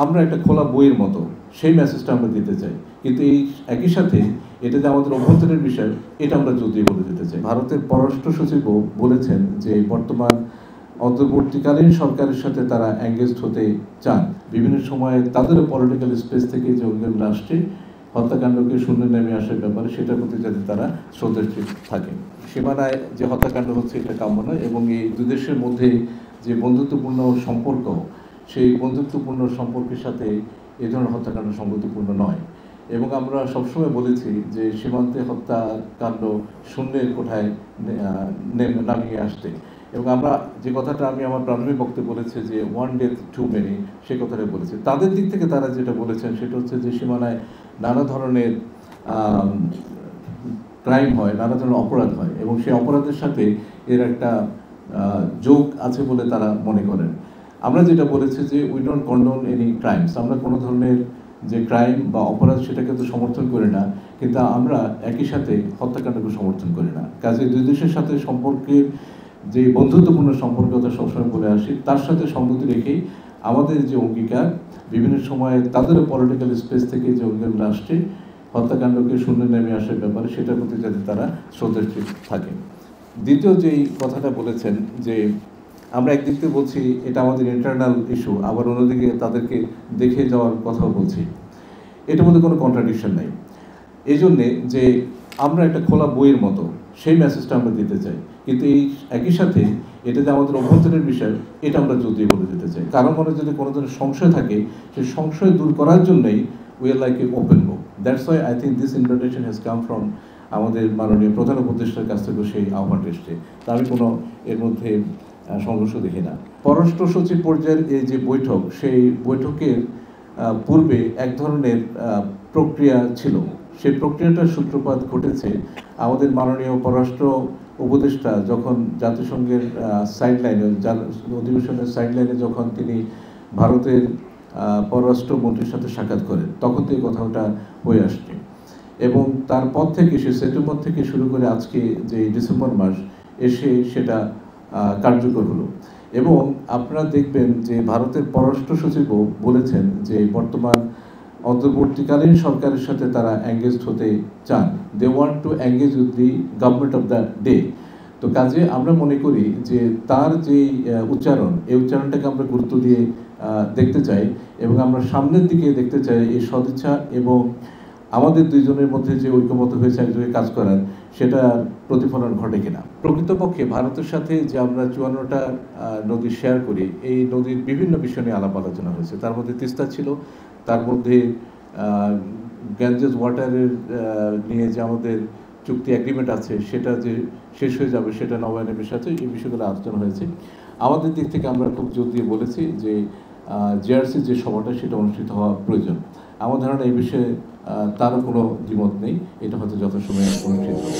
আমরা একটা খোলা বইয়ের মতো সেই মেসেজটা আমরা দিতে চাই, কিন্তু এই একই সাথে এটা যে আমাদের অভ্যন্তরের বিষয় এটা আমরা জোর বলে দিতে চাই। ভারতের পররাষ্ট্র সচিবও বলেছেন যে বর্তমান অন্তর্বর্তীকালীন সরকারের সাথে তারা এঙ্গেজড হতে চান। বিভিন্ন সময়ে তাদের পলিটিক্যাল স্পেস থেকে যে অন্যান্য রাষ্ট্রে হত্যাকাণ্ডকে শূন্য নেমে আসার ব্যাপারে সেটার প্রতি যাতে তারা শ্রদ্ধাশীল থাকে। সীমানায় যে হত্যাকাণ্ড হচ্ছে এটা কাম্য নয়, এবং এই দুই দেশের মধ্যে যে বন্ধুত্বপূর্ণ সম্পর্ক, সেই বন্ধুত্বপূর্ণ সম্পর্কের সাথে এ ধরনের হত্যাকাণ্ড সঙ্গতিপূর্ণ নয়। এবং আমরা সবসময় বলেছি যে সীমান্তে হত্যাকাণ্ড শূন্যের কোঠায় নামিয়ে আসতে, এবং আমরা যে কথাটা আমি আমার প্রাথমিক বক্তব্যে বলেছি যে ওয়ান ডেথ টু মেনি, সে কথাটা বলেছি। তাদের দিক থেকে তারা যেটা বলেছেন সেটা হচ্ছে যে সীমানায় নানা ধরনের ক্রাইম হয়, নানা ধরনের অপরাধ হয়, এবং সেই অপরাধের সাথে এর একটা যোগ আছে বলে তারা মনে করেন। আমরা যেটা বলেছি যে উই ডোন্ট কন্ডোন এনি ক্রাইমস, আমরা কোনো ধরনের যে ক্রাইম বা অপরাধ সেটাকে তো সমর্থন করি না, কিন্তু আমরা একই সাথে হত্যাকাণ্ডকে সমর্থন করি না। কাজে দুই দেশের সাথে সম্পর্কের যে বন্ধুত্বপূর্ণ সম্পর্ক কথা সবসময় বলে আসি, তার সাথে সঙ্গতি রেখেই আমাদের যে অঙ্গীকার বিভিন্ন সময়ে তাদের পলিটিক্যাল স্পেস থেকে যে অন্যান্য রাষ্ট্রে হত্যাকাণ্ডকে শূন্য নেমে আসার ব্যাপারে সেটার প্রতি যাতে তারা শ্রদ্ধাশীল থাকে। দ্বিতীয় যেই কথাটা বলেছেন যে আমরা একদিক থেকে বলছি এটা আমাদের ইন্টারনাল ইস্যু, আবার অন্যদিকে তাদেরকে দেখে যাওয়ার কথাও বলছি, এটার মধ্যে কোনো কন্ট্রাডিকশন নাই। এই জন্যে যে আমরা একটা খোলা বইয়ের মতো সেই মেসেজটা আমরা দিতে চাই, কিন্তু এই একই সাথে এটা যে আমাদের অভ্যন্তরের বিষয় এটা আমরা জোর বলে দিতে চাই। কারণ মনে যদি কোনো ধরনের সংশয় থাকে, সেই সংশয় দূর করার জন্যই we are like a open book. That's why I think this invitation has come from আমাদের মাননীয় প্রধান উপদেষ্টার কাছ থেকে সেই আহ্বান এসছে। তা আমি কোনো এর মধ্যে সংঘর্ষ দেখি না। পররাষ্ট্র সচিব পর্যায়ের এই যে বৈঠক, সেই বৈঠকের পূর্বে এক ধরনের প্রক্রিয়া ছিল, সেই প্রক্রিয়াটার সূত্রপাত ঘটেছে আমাদের মাননীয় পররাষ্ট্র উপদেষ্টা যখন জাতিসংঘের সাইডলাইনে অধিবেশনের সাইডলাইনে যখন তিনি ভারতের পররাষ্ট্রমন্ত্রীর সাথে সাক্ষাৎ করেন, তখন তো এই কথাটা হয়ে আসছে, এবং তারপর থেকে সে সেপ্টেম্বর থেকে শুরু করে আজকে যে ডিসেম্বর মাস এসে সেটা কার্যকর হলো। এবং আপনারা দেখবেন যে ভারতের পররাষ্ট্র সচিবও বলেছেন যে বর্তমান অন্তর্বর্তীকালীন সরকারের সাথে তারা এঙ্গেজড হতে চান। They want to engage with the government of the day. তো কাজে আমরা মনে করি যে তার যেই উচ্চারণ, এই উচ্চারণটাকে আমরা গুরুত্ব দিয়ে দেখতে চাই, এবং আমরা সামনের দিকে দেখতে চাই এই সদিচ্ছা এবং আমাদের দুইজনের মধ্যে যে ঐক্যমত হয়েছে একযোগে কাজ করার, সেটা প্রতিফলন ঘটে কিনা। প্রকৃতপক্ষে ভারতের সাথে যে আমরা 54টা নদী শেয়ার করি, এই নদীর বিভিন্ন বিষয় নিয়ে আলাপ আলোচনা হয়েছে। তার মধ্যে তিস্তা ছিল, তার মধ্যে গ্যাঞ্জেস ওয়াটারের নিয়ে যে আমাদের চুক্তি এগ্রিমেন্ট আছে সেটা যে শেষ হয়ে যাবে সেটা নবায়নের সাথে এই বিষয়গুলো আলোচনা হয়েছে। আমাদের দিক থেকে আমরা খুব জোর দিয়ে বলেছি যে জিআরসি যে সভাটা সেটা অনুষ্ঠিত হওয়া প্রয়োজন। আমার ধারণা এই বিষয়ে তারও কোনো দ্বিমত নেই, এটা হয়তো যথাসময়ে অনুষ্ঠিত হবে।